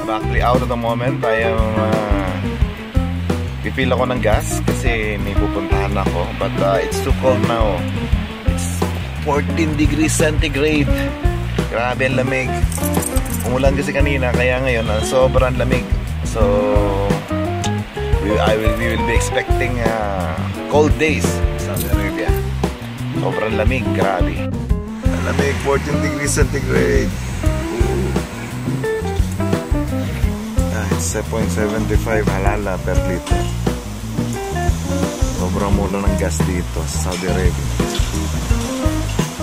I'm actually out at the moment. I am refill ako ng gas kasi may pupuntahan ako. But it's too cold now. It's 14 degrees centigrade. Grabe ang lamig. Umulan kasi kanina kaya ngayon sobrang lamig. So we will be expecting cold days sa Saudi Arabia. Sobrang lamig, grabe. Lamig, 14 degrees centigrade. It's 7.75 halala per liter. Sobrang mura ng gas dito sa Saudi Arabia.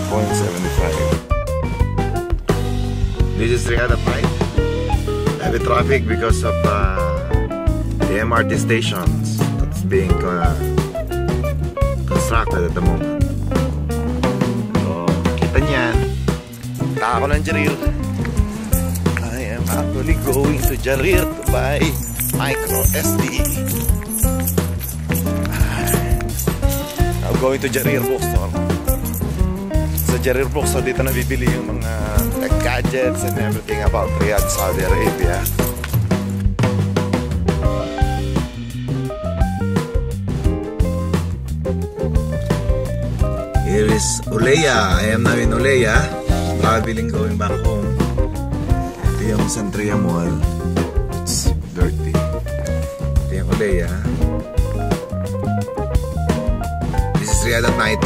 0.75. This is Riyadh at night. Heavy traffic because of the MRT stations that's being constructed at the moment. So, kita niyan. Punta ako ng Jarir. I am actually going to Jarir to buy micro SD. I'm going to Jarir bookstore. Sa Jarir bookstore dito na bibili yung mga tech gadgets and everything about Riyadh, Saudi Arabia. Here is Uleya. I am now in Uleya, traveling going back home. Ito yung Centria Mall. It's dirty. Ito yung Uleya. This is Riyadh at night.